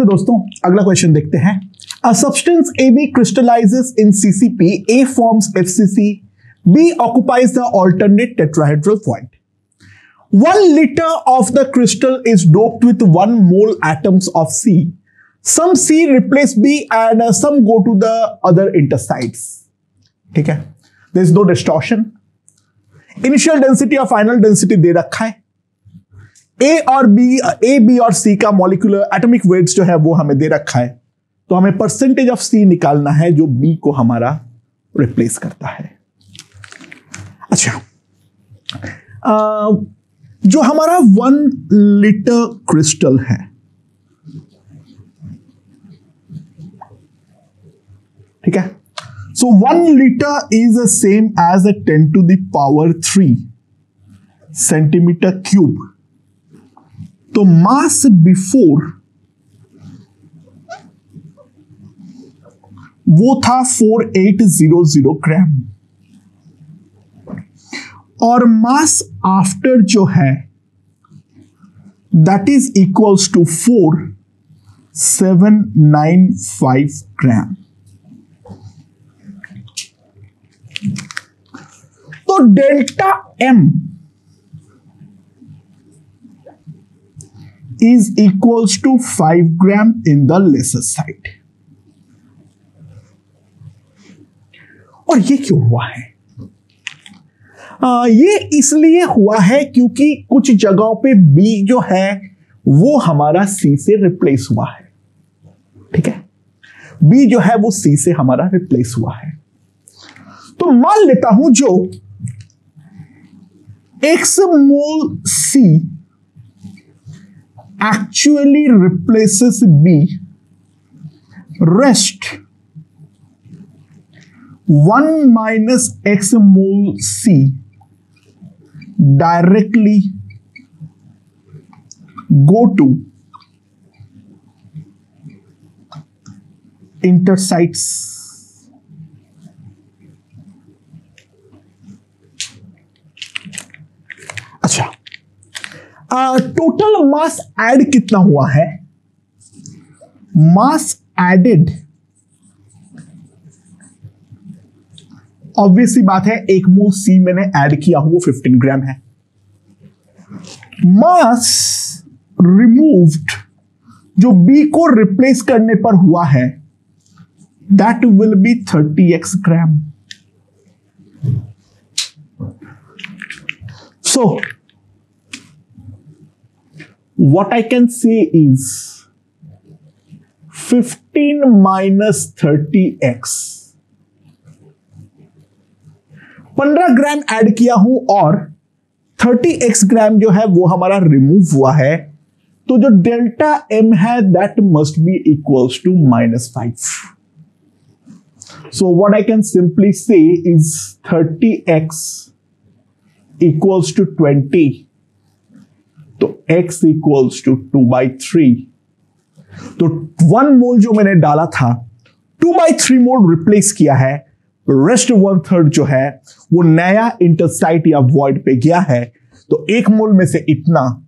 Okay दोस्तों, अगला question देखते हैं। A substance AB crystallizes in CCP, A forms FCC, B occupies the alternate tetrahedral point. 1 liter of the crystal is doped with 1 mole atoms of C. Some C replace B and some go to the other interstites. ठीक है, there is no distortion. Initial density और final density दे रखा है। A और B और C का molecular atomic weights जो है वो हमें दे रखा है, तो हमें परसेंटेज ऑफ C निकालना है जो B को हमारा रिप्लेस करता है। अच्छा, जो हमारा 1 लीटर क्रिस्टल है, ठीक है, so 1 litre is the same as 10 to the power 3 centimetre cube. तो मास बिफोर वो था 4800 ग्राम और मास आफ्टर जो है दैट इज इक्वल्स टू 4795 ग्राम। तो delta M is equals to 5 gram in the lesser side। और ये क्यों हुआ है? ये इसलिए हुआ है क्योंकि कुछ जगहों पे B जो है वो हमारा C से रिप्लेस हुआ है। ठीक है, B जो है वो C से हमारा रिप्लेस हुआ है। तो मान लेता हूं जो X mole C actually replaces B, rest 1 minus X mole C directly go to interstites। अच्छा, टोटल मास ऐड कितना हुआ है? मास एडेड ऑब्वियसली बात है, 1 मोल सी मैंने ऐड किया हूं वो 15 ग्राम है। मास रिमूव्ड जो बी को रिप्लेस करने पर हुआ है that will B 30x gram. So what I can say is 15 minus 30x, 15 gram add किया हूं और 30x ग्राम जो है वो हमारा रिमूव हुआ है, तो जो डेल्टा M है that must be equals to -5। So what I can simply say is 30x equals to 20, तो x इक्वल्स टू 2/3। तो 1 मोल जो मैंने डाला था 2/3 मोल रिप्लेस किया है, रेस्ट 1/3 जो है वो नया इंटरस्टाइट या वॉइड पे गया है, तो 1 मोल में से इतना,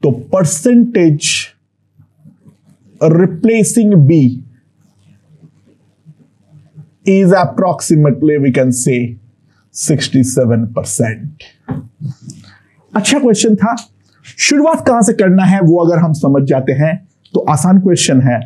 तो percentage replacing B is approximately we can say 67%। अच्छा क्वेश्चन था। शुरुआत कहां से करना है वो अगर हम समझ जाते हैं तो आसान क्वेश्चन है,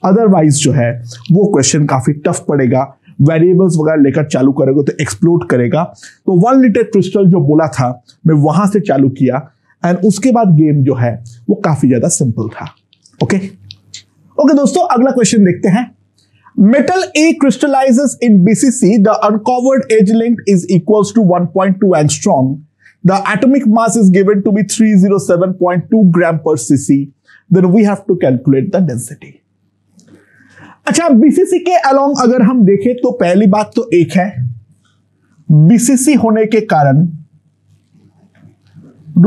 अदरवाइज जो है वो क्वेश्चन काफी टफ पड़ेगा। वेरिएबल्स वगैरह लेकर चालू करेगा तो एक्सप्लोड करेगा। तो 1 लीटर क्रिस्टल जो बोला था मैं वहां से चालू किया एंड उसके बाद गेम जो है वो काफी ज्यादा सिंपल था। ओके दोस्तों, अगला क्वेश्चन देखते हैं। Metal A crystallizes in BCC, the uncovered edge length is equals to 1.2 angstrom. The atomic mass is given to be 307.2 gram per cc. Then we have to calculate the density. अच्छा, BCC के along अगर हम देखें तो पहली बात तो एक है, BCC होने के कारण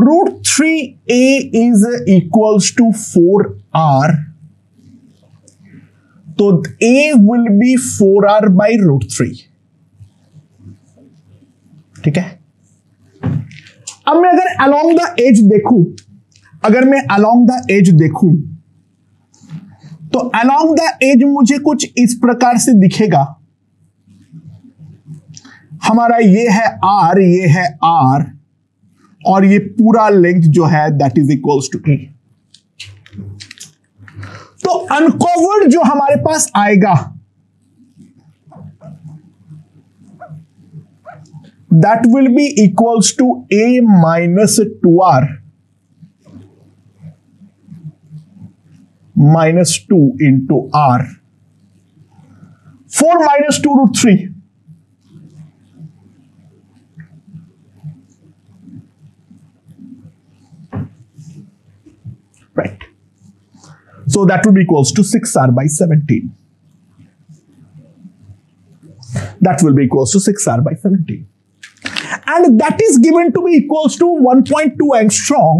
√3a is equals to 4r. तो a will be 4r by √3। ठीक है, अब मैं अगर along the edge देखूं, तो अलोंग द एज मुझे कुछ इस प्रकार से दिखेगा। हमारा ये है R, ये है R, और ये पूरा लेंथ जो है that is equals to E। तो अनकवर्ड जो हमारे पास आएगा that will be equals to A minus 2R minus 2 into R, 4 minus 2 root 3, right? So that will be equals to 6R by 17. That will be equals to 6R by 17. And that is given to be equals to 1.2 angstrom.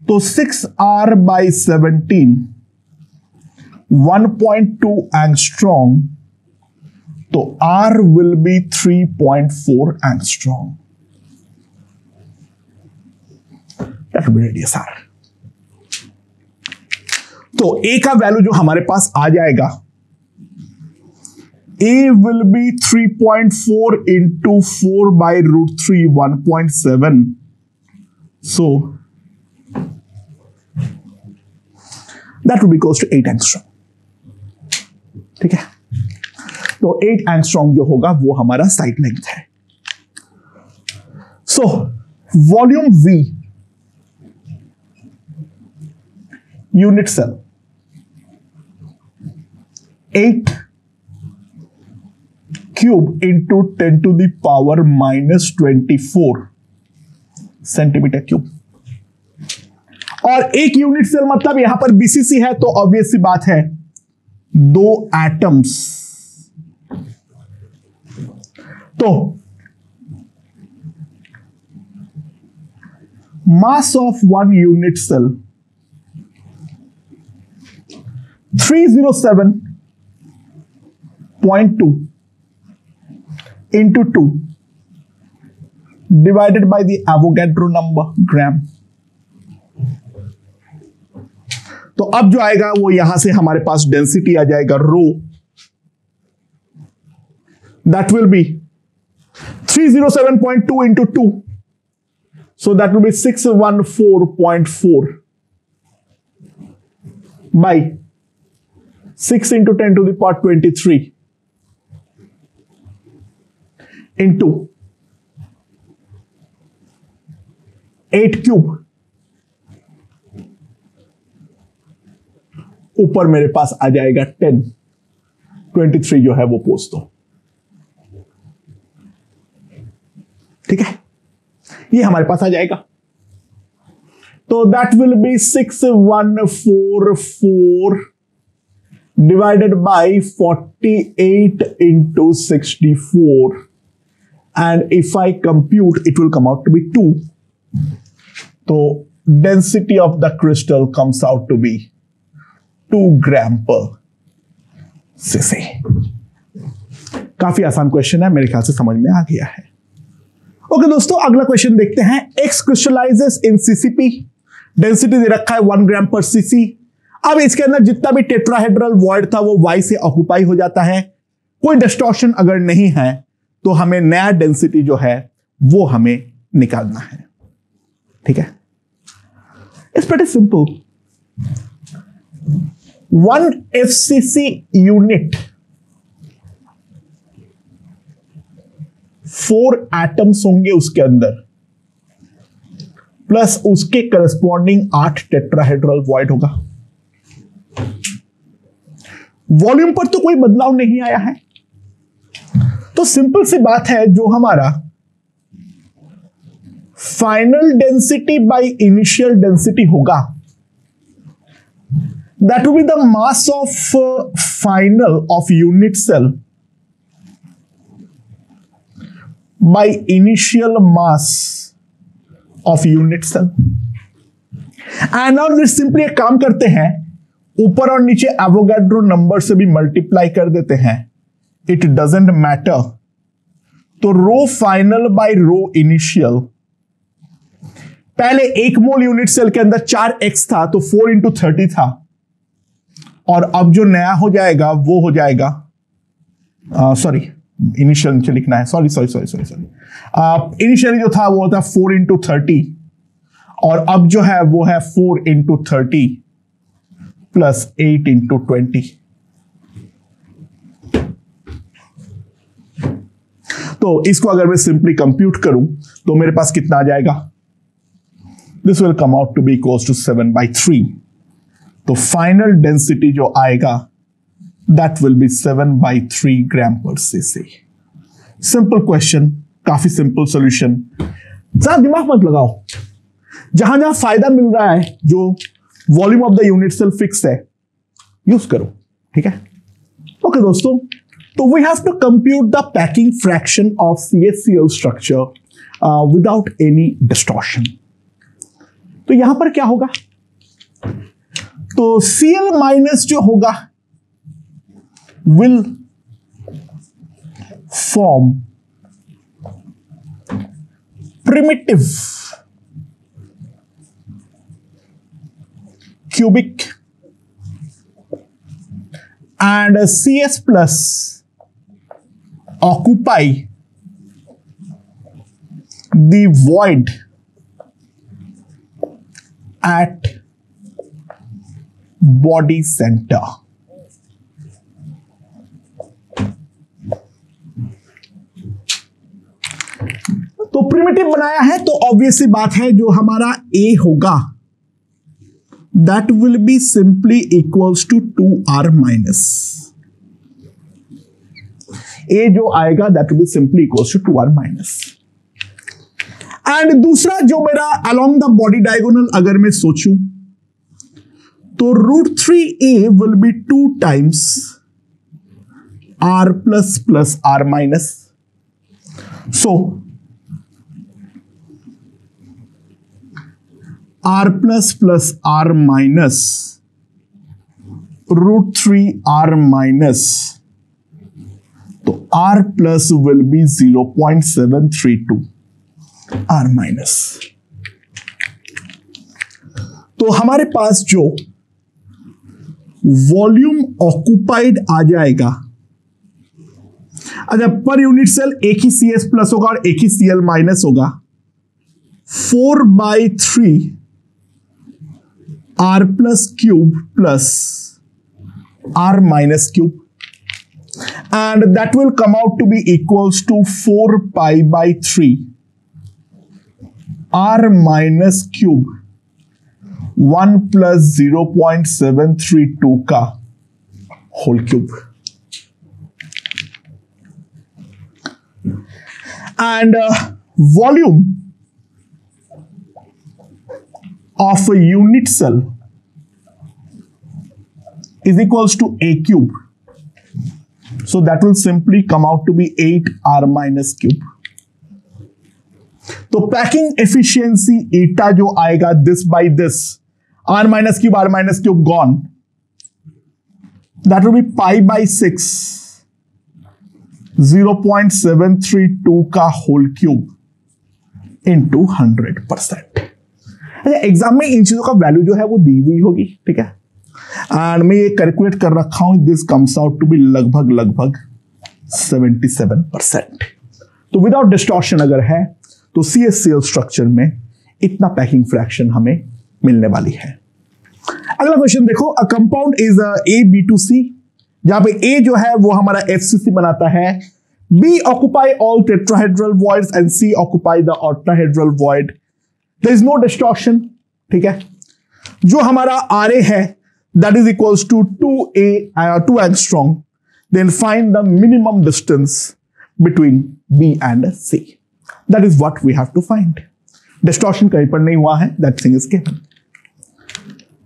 तो 6R by 17, 1.2 angstrom, तो R will be 3.4 angstrom. That will be radius R. तो A का value जो हमारे पास आ जाएगा, A will be 3.4 into 4 by root 3, 1.7. So that will be equals to 8 angstrom. ठीक है, तो 8 angstrom जो होगा वो हमारा साइड लेंथ है। So volume V, unit cell 8 cube into 10 to the power -24 centimetre cube. और एक यूनिट सेल मतलब यहां पर बीसीसी है, तो ऑब्वियस सी बात है 2 एटम्स। तो mass of 1 unit cell 307.2 into 2 divided by the Avogadro number gram. तो अब जो आएगा वो यहां से हमारे पास डेंसिटी आ जाएगा रो, that will B 307.2 into 2, so that will be 614.4 by 6 into 10 to the power 23 into 8 cube. ऊपर मेरे पास आ जाएगा 10, 23 जो है वो पोस्ट दो। ठीक है, ये हमारे पास आ जाएगा। तो that will B 6144 divided by 48 into 64, and if I compute it will come out to be 2. So density of the crystal comes out to be 2 gram per cc। काफी आसान क्वेश्चन है, मेरे ख्याल से समझ में आ गया है। ओके दोस्तों, अगला क्वेश्चन देखते हैं। X crystallizes in CCP, density दे रखा है 1 ग्राम पर सीसी। अब इसके अंदर जितना भी टेट्राहेड्रल वॉइड था वो Y से ऑक्यूपाई हो जाता है। कोई डिस्टॉर्शन अगर नहीं है तो हमें नया डेंसिटी जो है वो हमें निकालना है। ठीक है, it's pretty simple. 1 FCC unit 4 atoms होंगे उसके अंदर, प्लस उसके करस्पॉन्डिंग 8 टेट्राहेड्रल वॉइड होगा। वॉल्यूम पर तो कोई बदलाव नहीं आया है, तो सिंपल सी बात है, जो हमारा final density by initial density होगा that will be the mass of final of unit cell by initial mass of unit cell. And now simply एक काम करते हैं, ऊपर और नीचे एवोगाड्रो नंबर से भी मल्टीप्लाई कर देते हैं, इट डजेंट मैटर। तो रो फाइनल बाय रो इनिशियल, पहले 1 मोल यूनिट सेल के अंदर 4x था तो 4 into 30 था, और अब जो नया हो जाएगा वो हो जाएगा, सॉरी इनिशियल नीचे लिखना है, सॉरी इनिशियली जो था वो था 4 into 30 और अब जो है वो है 4 into 30 प्लस 8 into 20। तो इसको अगर मैं सिंपली कंप्यूट करूं तो मेरे पास कितना आ जाएगा, this will come out to be equals to 7/3। तो फाइनल डेंसिटी जो आएगा दैट विल बी 7/3 ग्राम पर सीसी। सिंपल क्वेश्चन, काफी सिंपल सॉल्यूशन। ज्यादा दिमाग मत लगाओ, जहां जहां फायदा मिल रहा है, जो volume of the unit cell fix है, यूज करो, ठीक है। ओके दोस्तों, तो we have to compute the packing fraction of CaCl structure without any distortion. तो यहां पर क्या होगा, तो Cl माइनस जो होगा will form primitive cubic and Cs plus occupy the void at body center। तो प्रिमिटिव बनाया है तो ऑब्वियसली बात है जो हमारा A होगा that will be simply equals to 2r minus। A जो आएगा that will be simply equals to 2r minus। And दूसरा जो मेरा along the body diagonal अगर मैं सोचूं तो √3a will be 2 times r plus plus r minus। So r plus plus r minus √3r minus, तो r plus will be 0.732 r minus। तो हमारे पास जो वॉल्यूम ऑक्युपाइड आ जाएगा, अच्छा पर यूनिट सेल एक ही Cs प्लस होगा और एक ही Cl माइनस होगा, 4/3 r plus cube plus r minus cube, and that will come out to be equals to 4π/3 r minus cube 1 plus 0.732 का whole cube। and volume of a unit cell is equals to a cube, so that will simply come out to be 8r minus cube। तो packing efficiency ईटा जो आएगा this by this, r minus cube gone, that will be π/6 0.732 का whole cube into 100%। Exam में इन चीजों का value जो है वो दी हुई होगी, ठीक है। एंड मैं ये कैलकुलेट कर रखा हूं, this comes out to be लगभग 77%। तो विदाउट डिस्टॉर्शन अगर है तो CaCl स्ट्रक्चर में इतना पैकिंग फ्रैक्शन हमें मिलने वाली है। अगला क्वेश्चन देखो, अ कंपाउंड इज AB2C, जहां पे A जो है वो हमारा FCC बनाता है, B occupy all tetrahedral voids and C occupy the octahedral void, there is no distortion, ठीक है। जो हमारा RA है that is equals to 2 angstrom, then find the minimum distance between B and C। That is what we have to find। Distortion कहीं पर नहीं हुआ है, that thing is given।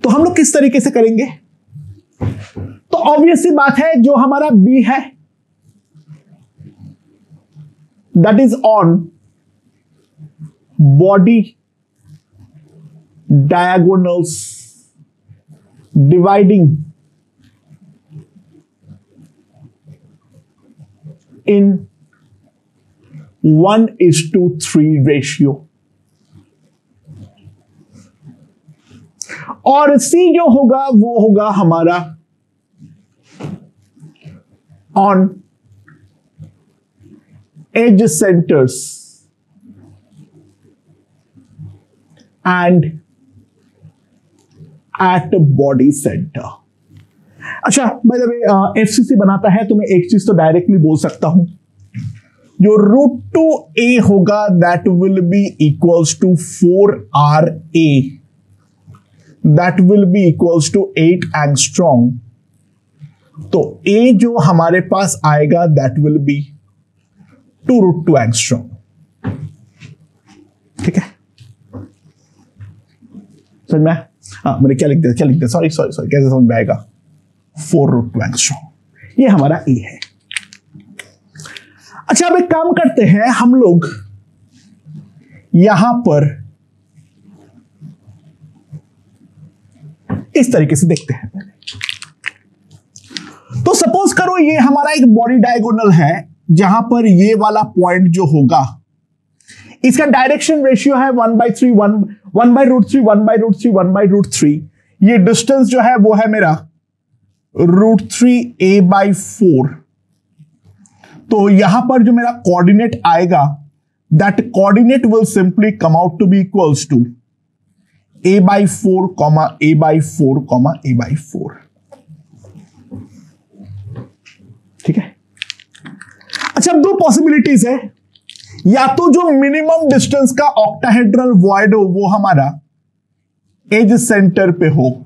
तो हम लोग किस तरीके से करेंगे, तो ऑब्वियसली बात है जो हमारा B है that is on body diagonals dividing in 1:3 ratio, और C जो होगा वो होगा हमारा on edge centers and at body center. अच्छा, बाय द वे एफसीसी बनाता है तो मैं एक चीज तो डायरेक्टली बोल सकता हूं, जो √2a होगा that will be equals to 4RA, that will be equals to 8 angstrom. तो a जो हमारे पास आएगा दैट विल बी 2√2 एंगस्ट्रॉम। ठीक है, समझ में? हाँ, मैंने क्या लिख दिया सॉरी कैसे समझ में आएगा? 4√2 एंगस्ट्रॉम, ये हमारा ए है। अच्छा, अब एक काम करते हैं हम लोग, यहां पर इस तरीके से देखते हैं पहले। तो सपोज करो ये हमारा एक बॉडी डायगोनल है, जहां पर ये वाला पॉइंट जो होगा इसका डायरेक्शन रेशियो है 1/3, 1/√3, 1/√3, 1/√3। ये डिस्टेंस जो है वो है मेरा √3a/4। तो यहां पर जो मेरा कोऑर्डिनेट आएगा that coordinate will simply come out to be equals to a/4, a/4, a/4। ठीक है। अच्छा, अब दो पॉसिबिलिटीज है, या तो जो मिनिमम डिस्टेंस का ऑक्टाहेड्रल वॉइड हो वो हमारा एज सेंटर पे हो,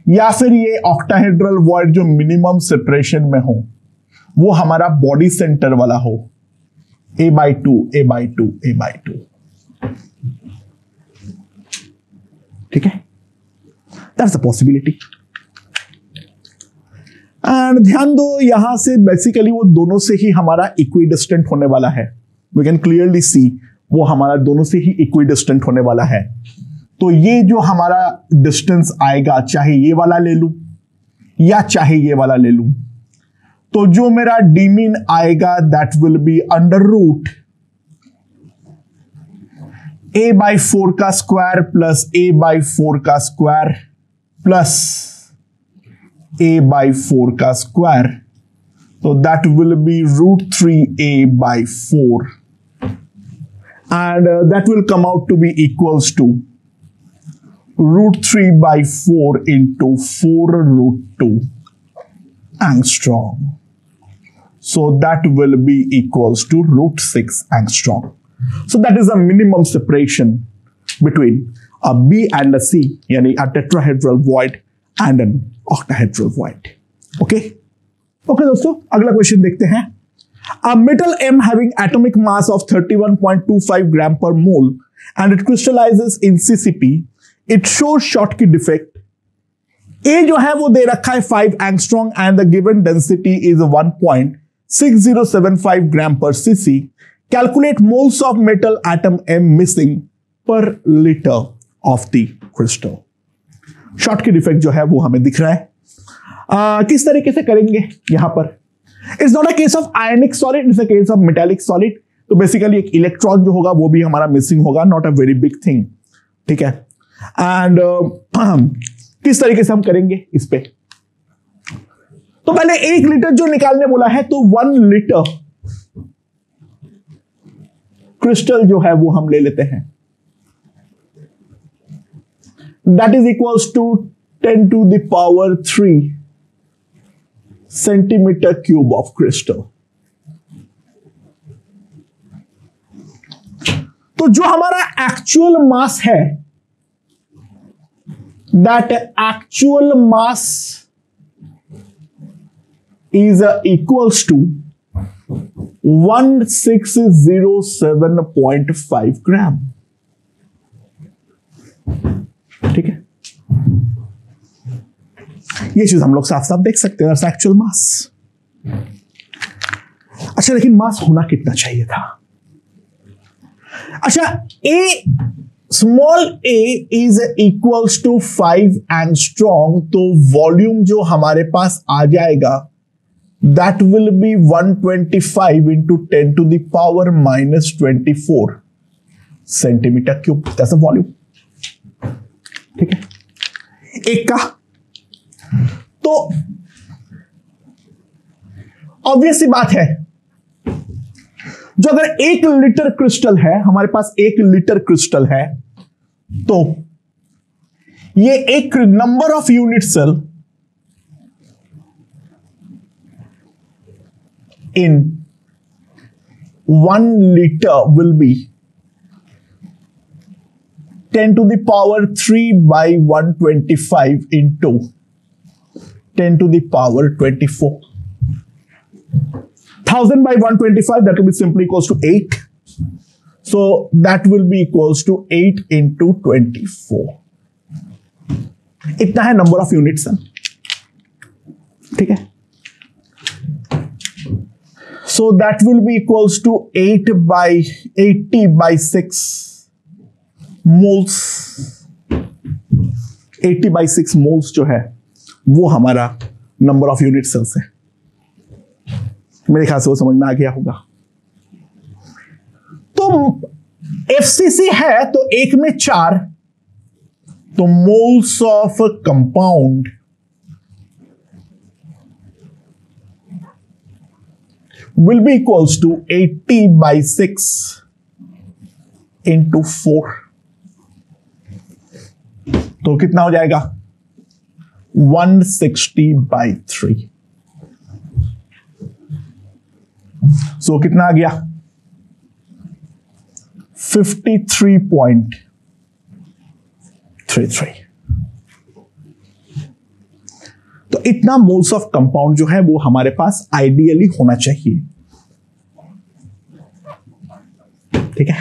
या फिर ये ऑक्टाहेड्रल वॉइड जो मिनिमम सेपरेशन में हो वो हमारा बॉडी सेंटर वाला हो, a/2, a/2, a/2। ठीक है, दैट्स अ पॉसिबिलिटी। एंड ध्यान दो, यहां से बेसिकली वो दोनों से ही हमारा इक्विडिस्टेंट होने वाला है। वी कैन क्लियरली सी वो हमारा दोनों से ही इक्विडिस्टेंट होने वाला है। तो ये जो हमारा डिस्टेंस आएगा, चाहे ये वाला ले लूं या चाहे ये वाला ले लूं, तो जो मेरा डीमीन आएगा that will be under root a/4 का स्क्वायर प्लस a/4 का स्क्वायर प्लस a/4 का स्क्वायर। तो that will B √3a/4 and that will come out to be equals to √3/4 into 4√2 angstrom. So that will be equals to √6 angstrom. So that is a minimum separation between a B and a C, yani a tetrahedral void and an octahedral void. Okay? Okay दोस्तों, अगला question देखते हैं। A metal M having atomic mass of 31.25 gram per mole and it crystallizes in CCP. It shows Schottky defect. A जो है वो दे रखा है 5 angstrom and the given density is 1.6075 gram per cc. Calculate moles of metal atom M missing per liter of the crystal. Schottky defect जो है वो हमें दिख रहा है। किस तरीके से करेंगे यहां पर? It's not a case of ionic solid, it's a case of metallic solid. तो बेसिकली एक इलेक्ट्रॉन जो होगा वो भी हमारा मिसिंग होगा, not a very big thing. ठीक है, एंड किस तरीके से हम करेंगे इस पे? तो पहले 1 लीटर जो निकालने बोला है, तो 1 लीटर क्रिस्टल जो है वो हम ले लेते हैं, that is equals to 10⁻³ centimetre cube of crystal. तो जो हमारा एक्चुअल मास है, that actual mass is equals to 1607.5 gram. ठीक है, ये चीज हम लोग साफ साफ देख सकते हैं, एक्चुअल मास। अच्छा, लेकिन मास होना कितना चाहिए था? अच्छा, small a is equals to 5 angstrom. तो वॉल्यूम जो हमारे पास आ जाएगा that will be 125 into 10⁻⁻24 centimetre cube. That's a volume. ठीक है, एक का। तो ऑब्वियस सी बात है, जो अगर 1 लीटर क्रिस्टल है, हमारे पास 1 लीटर क्रिस्टल है, तो ये एक number of unit cell in 1 liter will be 10 to the power 3 by 125 into 10 to the power 24. 1000 by 125, that will be simply equals to 8. So that will be equals to 8 into 24. इतना है number of units, ठीक है। So that will be equals to 8 by 80 by 6 moles. 80 by 6 moles जो है वो हमारा number of unit sales है। मेरे ख्याल से वो समझ में आ गया होगा। तो FCC है तो 1 में 4, तो moles of compound will be equals to 80 by 6 into 4. तो कितना हो जाएगा? 160 by 3. So कितना आ गया? 53.33. तो इतना मोल्स ऑफ कंपाउंड जो है वो हमारे पास आइडियली होना चाहिए, ठीक है।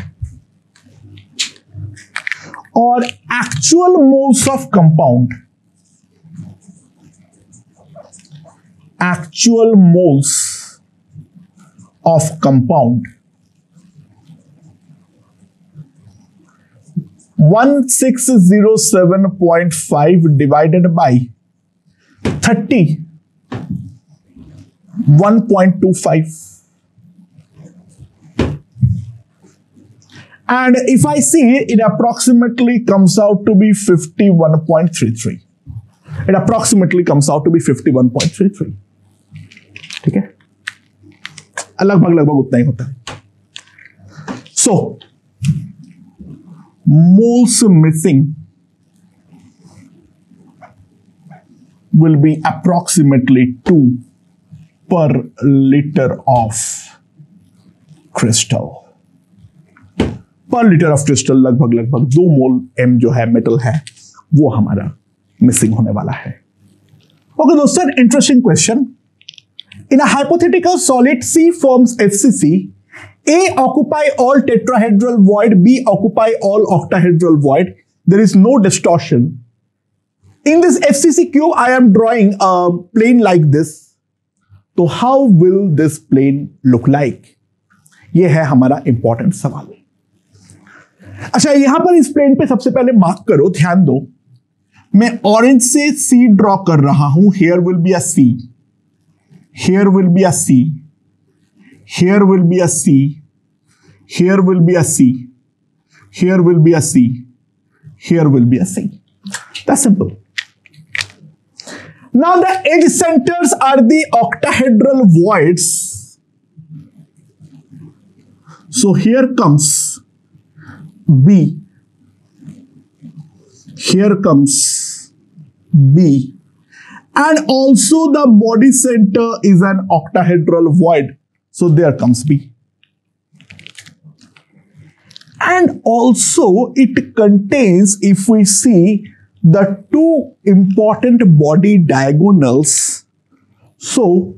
और actual moles of compound, actual moles of compound 1607.5 divided by 30, 1.25. And if I see, it approximately comes out to be 51.33. It approximately comes out to be 51.33. ठीक है, लगभग उतना ही होता है। So, moles missing will be approximately 2 per liter of crystal. पर litre of crystal लगभग 2 मोल M जो है मेटल है वो हमारा मिसिंग होने वाला है। ओके दोस्तों, interesting question. In a hypothetical solid C forms FCC, A occupy all tetrahedral void, B occupy all octahedral void. There is no distortion. In this FCC cube, I am drawing a plane like this. तो how will this plane look like? ये है हमारा important सवाल। अच्छा, यहां पर इस plane पे सबसे पहले मार्क करो, ध्यान दो, मैं ऑरेंज से C ड्रॉ कर रहा हूं। Here will be a C, here will be a C, here will be a C, here will be a C, here will be a C, here will be a C. That's simple. Now the edge centers are the octahedral voids. So here comes B, here comes B, and also the body center is an octahedral void. So there comes B. And also it contains, if we see, the 2 important body diagonals. So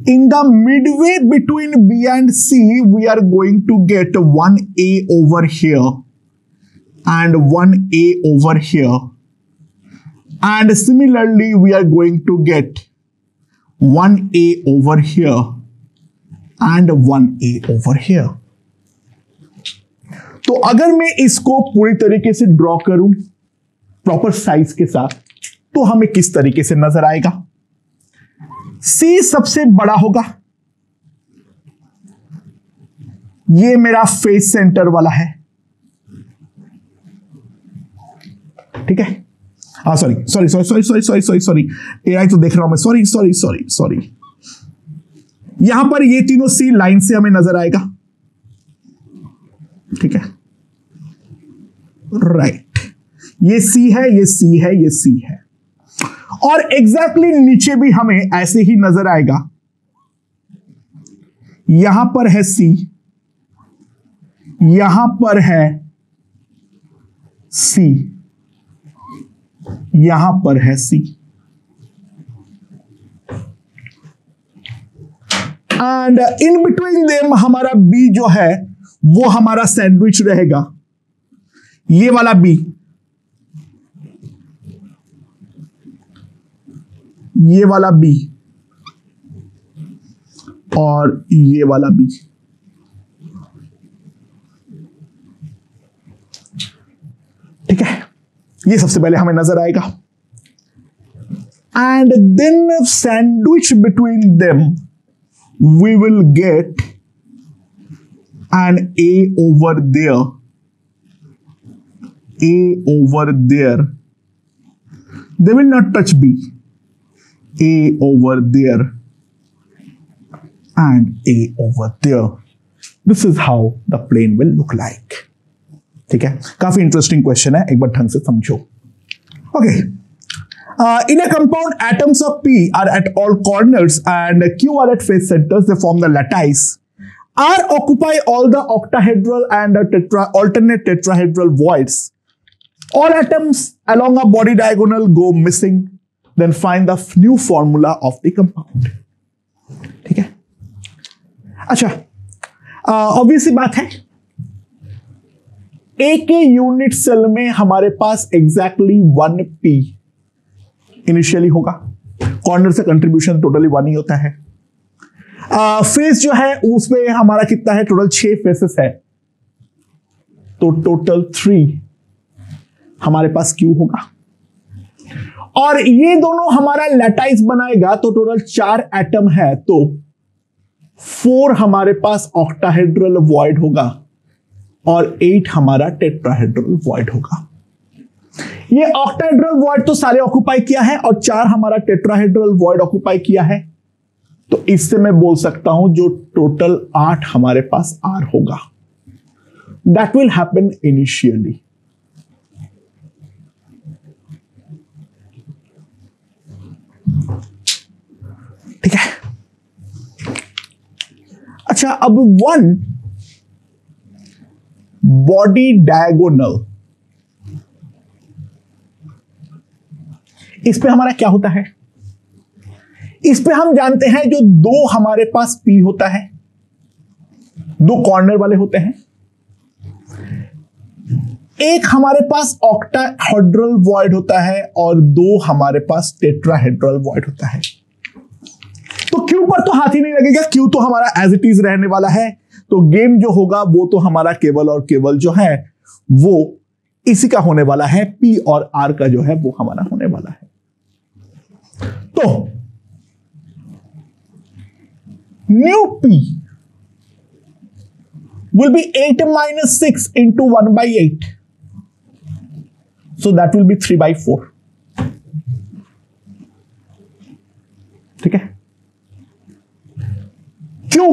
in the midway between B and C, we are going to get 1A over here and 1A over here. And similarly, we are going to get 1A over here and 1A over here. तो अगर मैं इसको पूरी तरीके से draw करूं proper size के साथ, तो हमें किस तरीके से नजर आएगा? C सबसे बड़ा होगा, ये मेरा फेस सेंटर वाला है, ठीक है। सॉरी, एआई तो देख रहा हूं मैं, सॉरी। यहां पर ये तीनों सी लाइन से हमें नजर आएगा, ठीक है, राइट। ये सी है, ये सी है, ये सी है, और एग्जैक्टली नीचे भी हमें ऐसे ही नजर आएगा। यहां पर है सी, यहां पर है सी, यहां पर है सी, एंड इन बिटवीन देम हमारा बी जो है वो हमारा सैंडविच रहेगा। ये वाला बी, ये वाला बी और ये वाला बी। ठीक है, ये सबसे पहले हमें नजर आएगा, and then sandwich between them we will get an A over there, A over there, they will not touch B, A over there and A over there. This is how the plane will look like. ठीक है, काफी interesting question है, एक बार ढंग से समझो। Okay, in a compound, atoms of P are at all corners and Q are at face centers. They form the lattice. R occupy all the octahedral and alternate tetrahedral voids. All atoms along a body diagonal go missing. Then find the new formula of the compound. ठीक है, अच्छा, obvious बात है, A के unit cell में हमारे पास exactly 1p initially होगा। Corner से कंट्रीब्यूशन टोटली 1 ही होता है। फेस जो है उसमें हमारा कितना है, टोटल 6 फेसेस है, तो टोटल 3 हमारे पास क्यू होगा, और ये दोनों हमारा लैटाइस बनाएगा, तो टोटल 4 एटम है, तो 4 हमारे पास ऑक्टाहेड्रल वॉइड होगा और 8 हमारा टेट्राहेड्रल वॉइड होगा। ये ऑक्टाहेड्रल वॉइड तो सारे ऑक्युपाई किया है और 4 हमारा टेट्राहेड्रल वॉइड ऑक्युपाई किया है, तो इससे मैं बोल सकता हूं जो टोटल 8 हमारे पास आर होगा। That will happen initially. ठीक है, अच्छा, अब 1 बॉडी डायगोनल, इस पे हमारा क्या होता है, इस पे हम जानते हैं जो 2 हमारे पास पी होता है, 2 कॉर्नर वाले होते हैं, एक हमारे पास ऑक्टाहेड्रल वॉइड होता है और 2 हमारे पास टेट्राहेड्रल वॉइड होता है। तो क्यू पर तो हाथ ही नहीं लगेगा, क्यू तो हमारा एज इट इज रहने वाला है, तो गेम जो होगा वो तो हमारा केवल और केवल जो है वो इसी का होने वाला है, पी और आर का जो है वो हमारा होने वाला है। तो new P will be 8 minus 6 into 1 by 8. So that will be 3 by 4. ठीक है, Q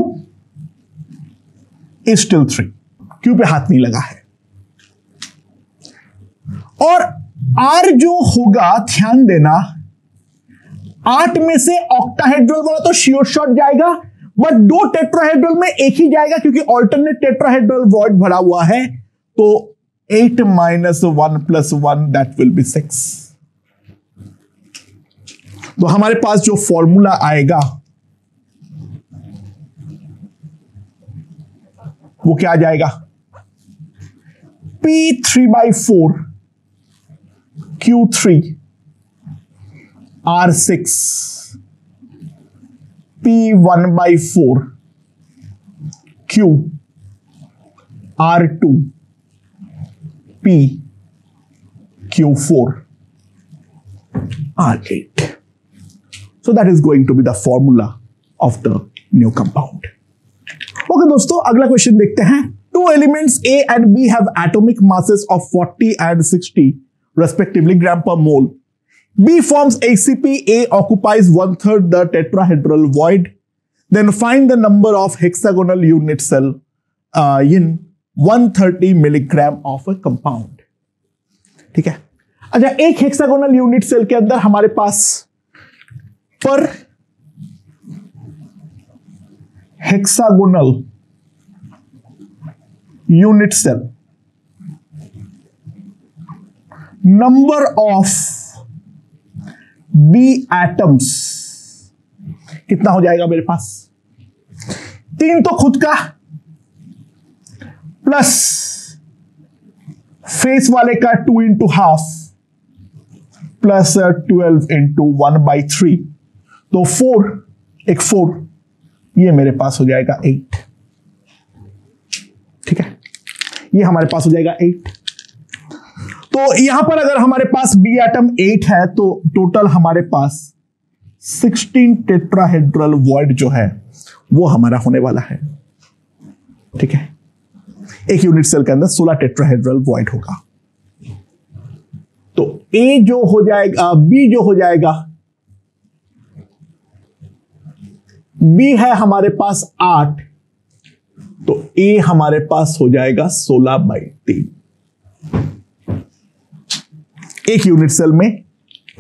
is still 3. Q पे हाथ नहीं लगा है, और R जो होगा, ध्यान देना, 8 में से ऑक्टाहेड्रल वाला तो श्योर शॉट जाएगा, बट 2 टेट्राहेड्रल में एक ही जाएगा क्योंकि ऑल्टरनेट टेट्राहेड्रल वॉइड भरा हुआ है, तो 8 minus 1 plus 1 that will be 6. तो हमारे पास जो फॉर्मूला आएगा वो क्या आ जाएगा, P3/4 Q3 R6 P1/4 Q R2 P Q4 R8. So that is going to be the formula of the new compound. Okay दोस्तों, अगला क्वेश्चन देखते हैं। 2 elements A and B have atomic masses of 40 and 60 respectively gram per mole. B forms ACP. A occupies 1/3 the tetrahedral void. Then find the number of hexagonal unit cell in 130 milligram of a compound. ठीक है। अच्छा, एक hexagonal unit cell के अंदर हमारे पास पर hexagonal unit cell number of B atoms कितना हो जाएगा मेरे पास? 3 तो खुद का प्लस फेस वाले का 2 इंटू हाफ प्लस 12 इंटू 1/3, तो 4 ये मेरे पास हो जाएगा 8। ठीक है, ये हमारे पास हो जाएगा 8। तो यहां पर अगर हमारे पास बी एटम 8 है तो टोटल हमारे पास 16 टेट्राहेड्रल वॉइड जो है वो हमारा होने वाला है। ठीक है, एक यूनिट सेल के अंदर 16 टेट्राहेड्रल वॉइड होगा। तो ए जो हो जाएगा, बी जो हो जाएगा, बी है हमारे पास 8, तो ए हमारे पास हो जाएगा 16/3। एक यूनिट सेल में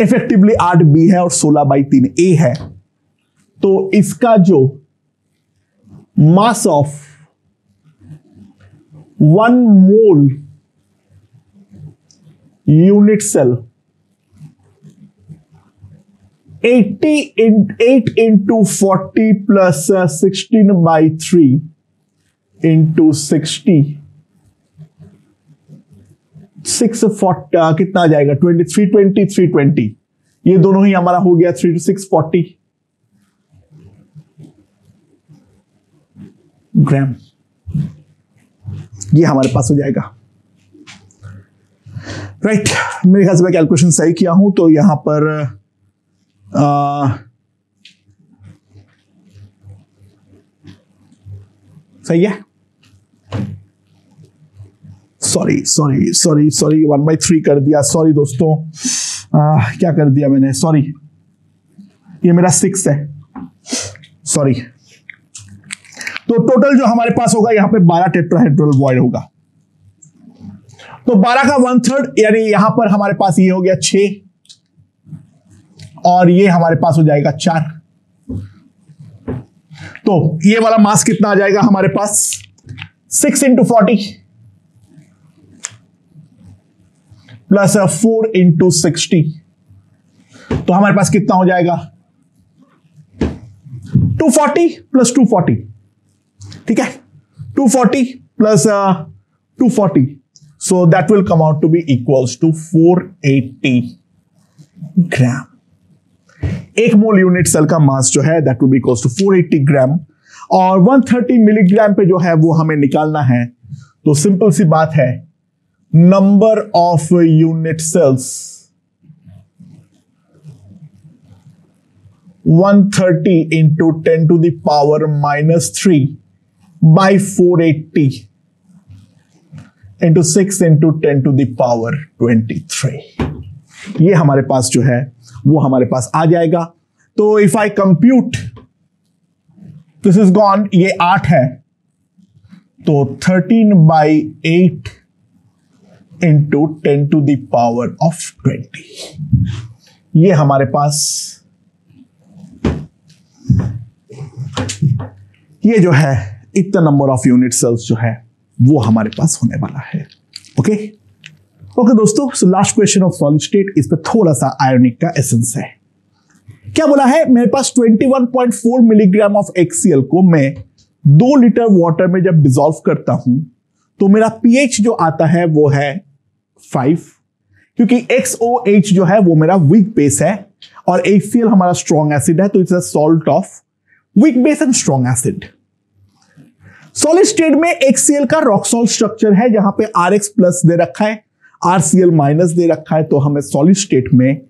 इफेक्टिवली 8 बी है और 16/3 ए है, तो इसका जो mass of 1 mole unit cell 8 into 40 plus 16/3 into 60, 640 कितना आ जाएगा? 320 ये दोनों ही हमारा हो गया 3 to 640 ग्राम, ये हमारे पास हो जाएगा। राइट, मेरे ख्याल से मैं कैलकुलेशन सही किया हूं, तो यहां पर सही है। सॉरी 1/3 कर दिया, सॉरी दोस्तों, क्या कर दिया मैंने, सॉरी, ये मेरा 6 है, सॉरी। तो टोटल जो हमारे पास होगा यहां पे 12 टेट्राहेड्रल वॉइड होगा। तो 12 का 1/3 यानी यहां पर हमारे पास ये हो गया 6 और ये हमारे पास हो जाएगा 4। तो ये वाला मास कितना आ जाएगा हमारे पास? 6 इंटू 40 प्लस 4 इंटू 60, तो हमारे पास कितना हो जाएगा? 240 प्लस 240। ठीक है, 240 plus 240, so that will come out to be equals to 480 gram. एक मोल यूनिट सेल का मास जो है that will be equals to 480 gram, और 130 मिलीग्राम पे जो है वो हमें निकालना है। तो सिंपल सी बात है, number of unit cells 130 into 10 to the power -3 by 480 into 6 into 10 to the power 23, ये हमारे पास जो है वो हमारे पास आ जाएगा। तो if I compute this is gone, ये 8 है, तो 13/8 into 10 to the power of 20, ये हमारे पास, ये जो है इतना नंबर ऑफ यूनिट सेल्स जो है वो हमारे पास होने वाला है। ओके दोस्तों, so last question of solid state, इस पे थोड़ा सा आयोनिक का एसेंस है। क्या बोला है? मेरे पास 21.4 मिलीग्राम ऑफ HCl को मैं 2 लीटर वाटर में जब डिसॉल्व करता हूं तो मेरा पीएच जो आता है वो है 5, क्योंकि XOH जो है वो मेरा वीक बेस है और HCl हमारा स्ट्रॉन्ग एसिड है, तो it's a salt of week base and strong acid. Solid state में HCl का रॉक सॉल्ट स्ट्रक्चर है जहां पे RX प्लस दे रखा है, RCl माइनस दे रखा है, तो हमें सॉलिड स्टेट में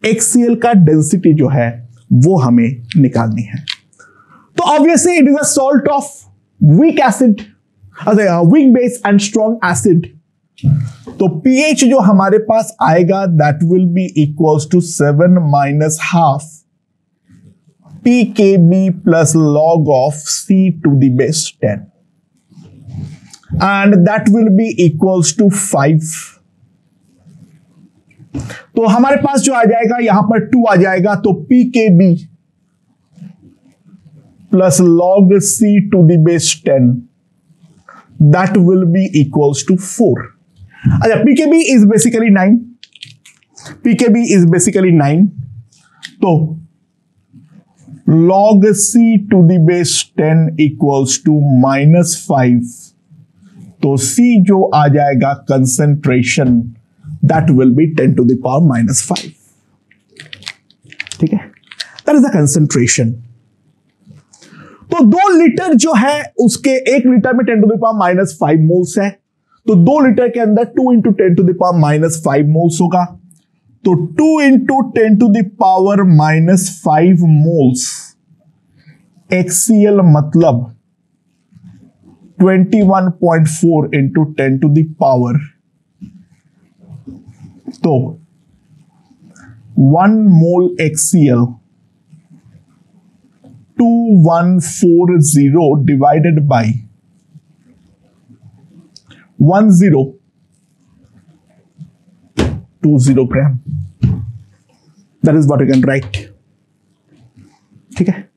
HCl का डेंसिटी जो है वो हमें निकालनी है। तो obviously it is a salt of weak acid, weak base and strong acid. तो pH जो हमारे पास आएगा that will be equals to 7 - ½ pkb plus log of c to the base 10 and that will be equals to 5. तो हमारे पास जो आ जाएगा यहां पर 2 आ जाएगा, तो pkb plus log c to the base 10 that will be equals to 4. अच्छा, pkb is basically 9. pkb is basically 9. तो log c to the base 10 equals to -5. तो c जो आ जाएगा concentration that will be 10 to the power -5. ठीक है, that is the concentration. तो 2 litre जो है उसके 1 लीटर में 10 to the power -5 मोल्स है, तो 2 लीटर के अंदर 2 into 10 to the power -5 moles होगा, तो 2 into 10 to the power -5 moles HCl मतलब 21.4 into 10 to the power, तो 1 mole HCl 2140 divided by 1020 gram. That is what you can write. ठीक है,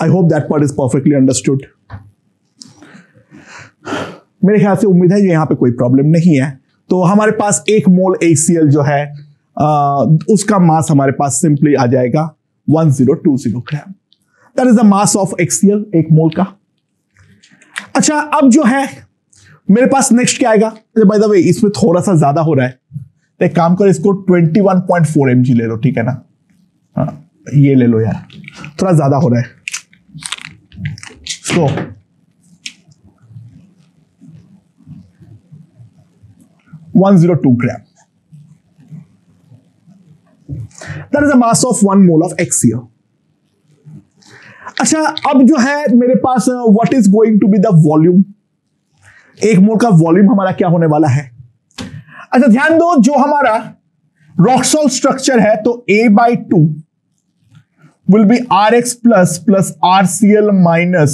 I hope that part is perfectly understood. मेरे ख्याल से उम्मीद है ये यहां पे कोई प्रॉब्लम नहीं है। तो हमारे पास 1 मोल HCl जो है उसका मास हमारे पास सिंपली आ जाएगा 1020 gram. That is the mass of HCl 1 mole का। अच्छा, अब जो है मेरे पास नेक्स्ट क्या आएगा? बाय द वे इसमें थोड़ा सा ज्यादा हो रहा है, तो एक काम करो, इसको 21.4 mg ले लो, ठीक है ना? हाँ, ये ले लो यार, थोड़ा ज्यादा हो रहा है। So 102 gram, that is the mass of 1 mole of HCl। अच्छा, अब जो है मेरे पास what is going to be the volume? 1 mole का वॉल्यूम हमारा क्या होने वाला है? अच्छा, ध्यान दो, जो हमारा रॉक सॉल्ट स्ट्रक्चर है तो A/2 will be Rx plus RCl minus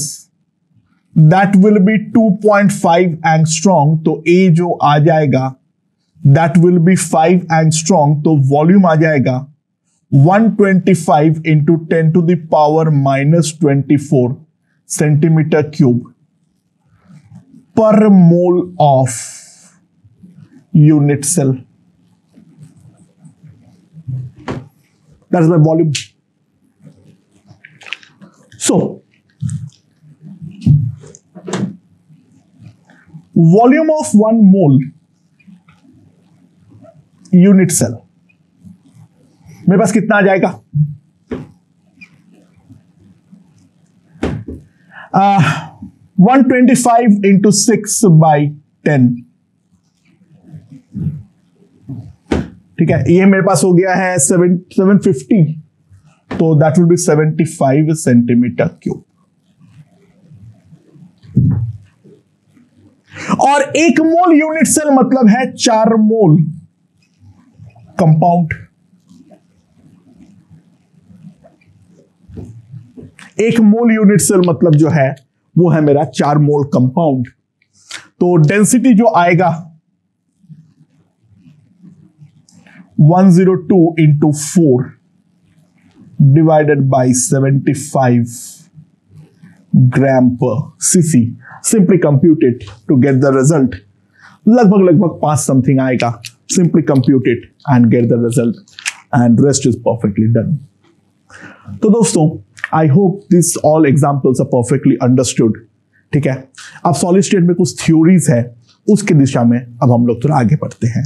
that will be 2.5 angstrom, तो A जो आ जाएगा that will be 5 angstrom, तो वॉल्यूम आ जाएगा 125 into 10 to the power -24 centimetre cube per mole of unit cell. That is my volume. So, volume of 1 mole unit cell मेरे पास कितना आ जाएगा? 125 into 6/10, ठीक है, ये मेरे पास हो गया है 750, तो that will B 75 centimetre cube. और 1 मोल यूनिट सेल मतलब है 4 मोल कंपाउंड। 1 मोल यूनिट सेल मतलब जो है वो है मेरा 4 मोल कंपाउंड। तो डेंसिटी जो आएगा 102 into 4 divided by 75 gram per cc. Simply compute it to get the result. लगभग 5 something आएगा। Simply compute it and get the result, and rest is perfectly done. तो दोस्तों, I hope these all examples are perfectly understood. ठीक है, अब solid state में कुछ theories है, उसकी दिशा में अब हम लोग थोड़ा आगे बढ़ते हैं।